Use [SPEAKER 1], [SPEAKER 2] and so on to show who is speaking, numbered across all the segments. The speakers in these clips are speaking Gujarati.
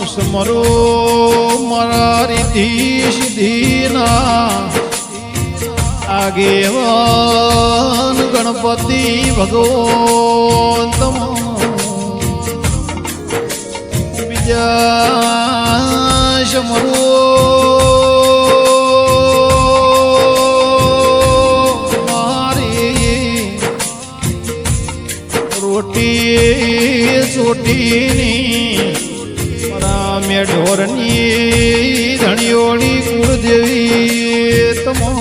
[SPEAKER 1] સમરો મારા રીતિ સિદ્ધિના આગેવાન ગણપતિ ભગવંત બીજા સમરો મારી રોટી ચોટીની મેં ઢોરની ધણીઓની કુળદેવી તમો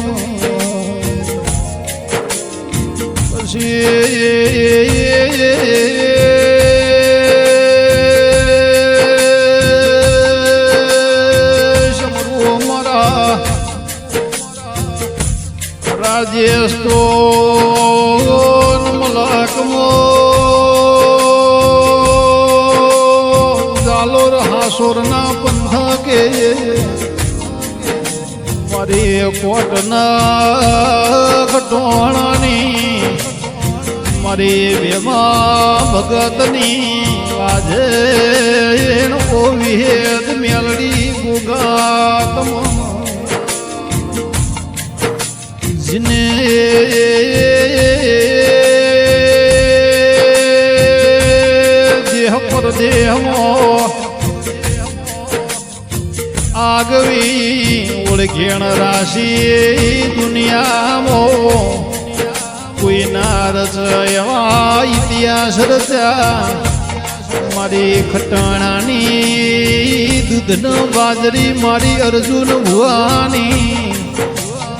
[SPEAKER 1] સમરો મારા રાજેશ તો મલકમો સોરના પંથા કે મારી કોટના ઘટોણાની મારી બેમાં ભગતની વાજે ઓ વિહેદ મેલડી ગુગાતમ જીને દેહ પર દેહમો આગવી ઓળખેણ રાશિ દુનિયામાં કોઈ ના રચવા ઇતિહાસ રચ્યા મારી ખટાણાની દૂધનો બાજરી મારી અર્જુન ભુવાની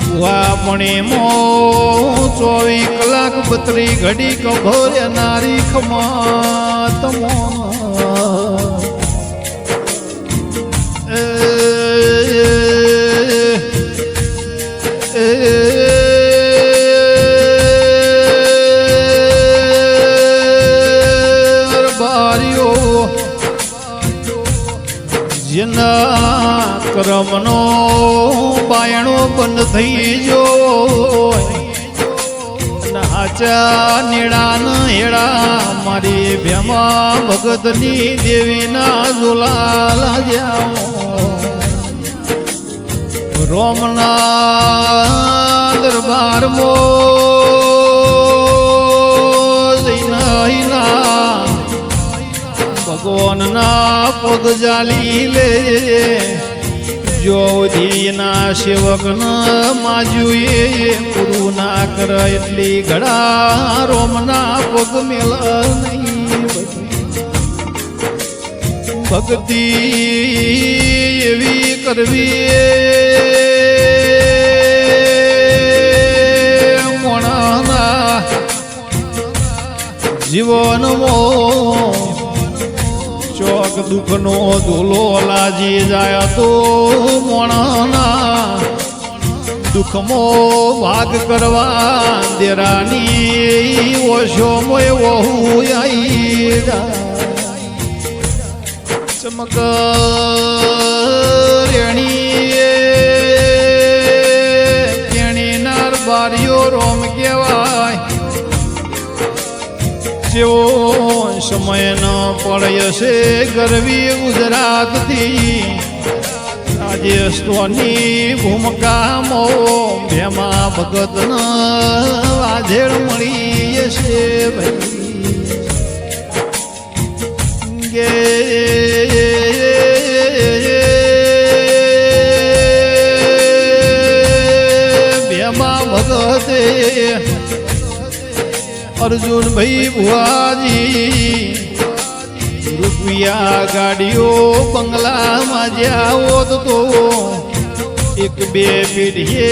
[SPEAKER 1] ભુવા પણ મો 24 કલાક 32 ઘડી કભોર નારી ખમા તમો જેના કરમનો બાયણો બંધ થઈ જો હાચા નેડા ન હેડા મારી ભેમા ભગતની દેવીના ઝોલા લાગ્યા રોમના દરબારમાં જઈના ભગવાનના પગ જાલી લે જોધીના સેવકના માજુએ પૂરું ના કર એટલી ઘડા રોમના પગ મેલ નહીં ભક્તિ એવી કરવી મોણાના જીવનમાં ચોક દુઃખનો ધૂલો લાજી જાય તો મોણાના દુઃખમો ભાગ કરવા દેરાની ઓશો મોય વહુ આઈ ચમક રેણી નાર બારીઓ રોમ કહેવાય જેવો સમય ન પડ્યો છે ગરવી ગુજરાતથી રાજસ્થાનની ભૂમિકામો ભેમા ભગત ન વાજેડ મળી છે ભાઈ ગે ભેમા ભગતે અર્જુન ભાઈ ભુવાજી રૂપિયા ગાડીઓ બંગલામાં જ્યાં તો એક બે પેઢીએ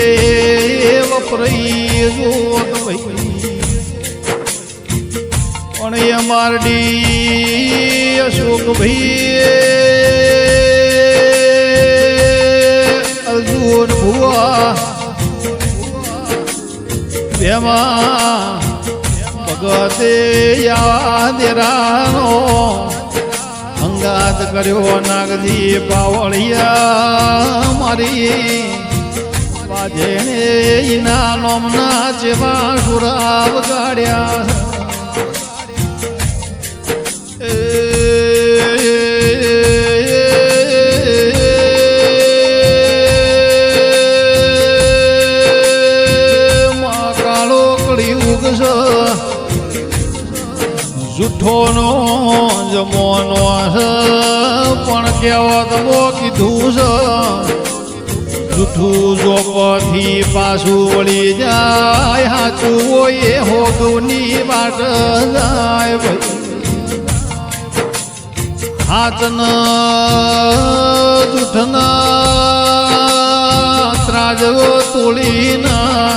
[SPEAKER 1] વપરાઈ જોત ભાઈ પણ અમારડી અશોક ભાઈ અર્જુન ભુવા ભેમા ભગતે યાદ રાનો અંગાત કર્યો નાગજી પાવળિયા મારી વાજેણે ઈના નોમના જેવા સુરાવ ગાડ્યા જૂઠોનો જમોનો પણ કહેવત મો કીધું છે જૂઠું જોપથી પાછું વળી જાય સાચું હોય એ હોગની વાટ જાય હાચના જૂઠના ત્રાજવો તોડીના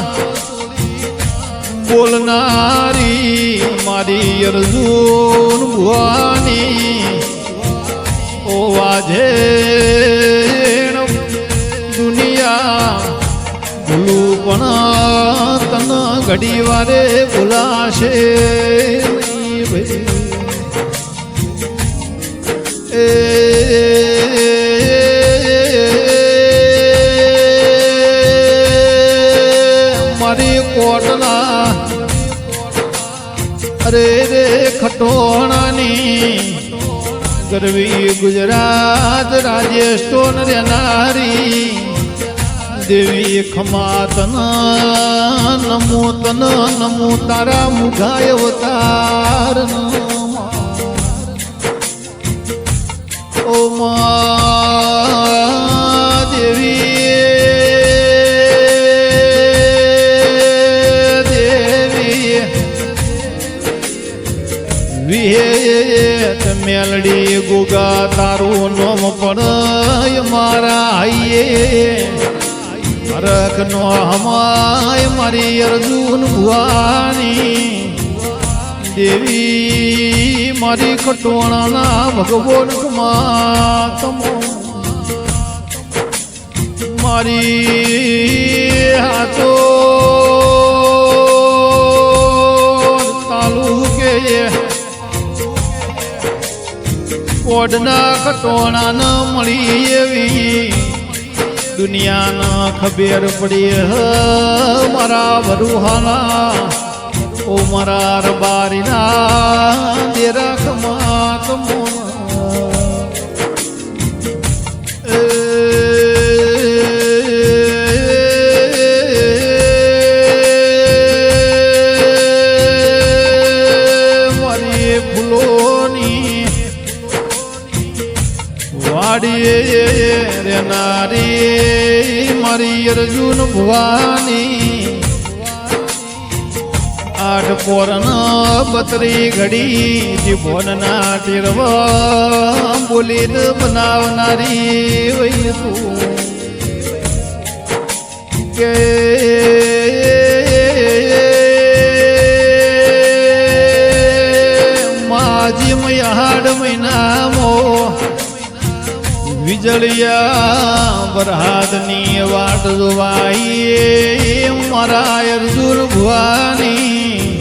[SPEAKER 1] બોલનારી મારી અર્જુન ભુવાની ઓ વાજે દુનિયા ભૂલું પણ તન ઘડી વારે ભૂલાશે મારી કોટના અરે રે ખટોણાની ગરવી ગુજરાત રાજેશોન રેનારી દેવી ખમાતન નમો તારા મુઘાય અવતાર ઓ મા દેવી વિહેત મેલડી ગુગા તારું નોમ પડ મારા આઈએ હરખ નો હમાય મારી અર્જુન ભુવાની દેવી મારી ખટોણાના ભગવાન કમા મારી હાથો તાલુકે કોડના ખટોણા ન મળી એવી દુનિયાના ખબર પડી મારા બરુહાના ઓ મારા રબારીના દેરા ખમાત મારી ફૂલોની વાડીએ રેનારી મારી અર્જુન ભુવાની આઠ પોરના બતરી ઘડી જીભોનના ટીરવા બોલીન બનાવનારી વૈ તું કે માજી મયાડ મહિનામો વીજળિયા વરહાદની વાટ જોવાઈ મારા અર્જુન ભુવાની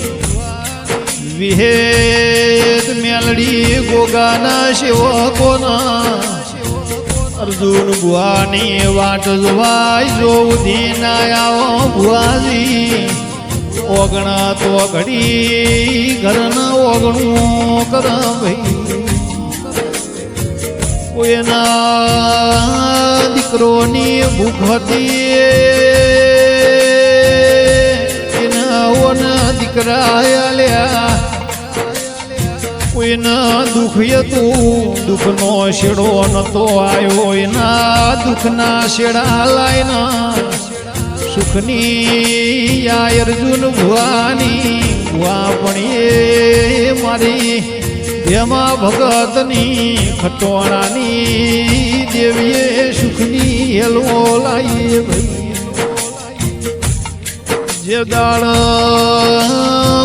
[SPEAKER 1] વિહેત મેલડી ગોગાના સેવકોના અર્જુન ભુવાની વાટ જોવાઈ જોઉધી ના આવો ભુવાજી ઓગણા તો ઘડી ઘરના ઓગણું કર ભાઈ કોઈના દીકરોની ભૂખ હતી એના ઓના દીકરા આલ્યા કોઈના દુઃખ હતું દુઃખનો શેડો નતો આવ્યો એના દુઃખના શેડા લાઈના સુખની આ અર્જુન ભુવાની ભુવા પણ એ મારી એમાં ભગતની ખટોણાની દેવીએ સુખની હેલવો લાવીએ ભાઈ જે દાળ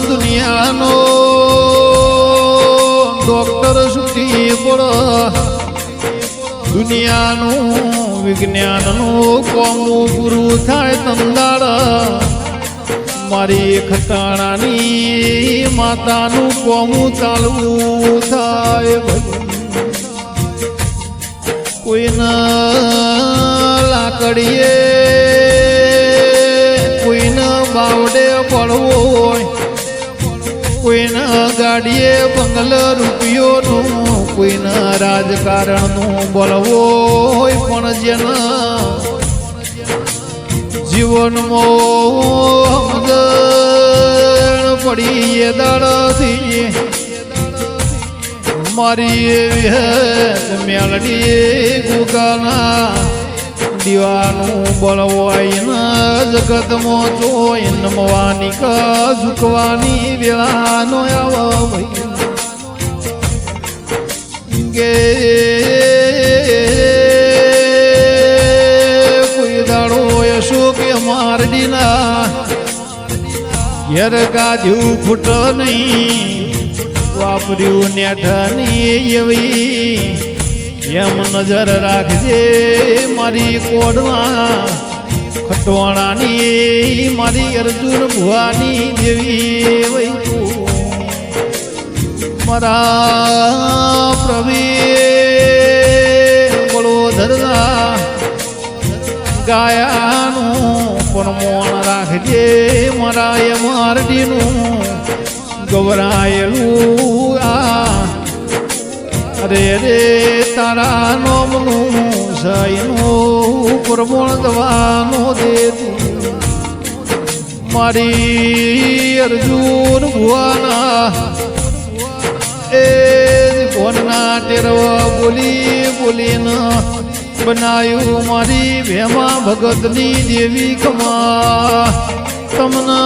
[SPEAKER 1] દુનિયાનો ડોક્ટર છૂટી પડ દુનિયાનું વિજ્ઞાનનું કોમનું પૂરું થાય તંદાળ મારી ખટાણાની માતાનું કોમું ચાલવું થાય કોઈના લાકડીએ કોઈના બાવડે પડવો હોય, કોઈના ગાડીએ બંગલા રૂપિયોનું, કોઈના રાજકારણનું બોલવો હોય, પણ જેના જીવનમાં સમજણ પડી એ દાડાથી મારી એવી મેલડી ગુગાના દીવાનું બળવાઈના જગતમાં જોઈ નમવાની કા ઝુકવાની વેળાનો આવો ગે કોઈ દાડો અશોક મારડીના ઘેર ગાધ્યું ફૂટ નહીં, વાપર્યું નેઠાની એવી એમ નજર રાખજે મારી કોડમાં ખટવાણાની મારી અર્જુન ભુવાની દેવી વૈ મારા પ્રવીણ વડોદરા ગાયાનું પણ મોણ રાખજે મારા એ મારડીનું ગવરાયેલું આ અરે રે તારા નોમનું સયનું પ્રમોણ દવાનો દે મારી અર્જુન ભુવાના એ ભોનના ટેરવા બોલી બોલીને બનાયું મારી ભેમા ભગતની દેવી કમા તમને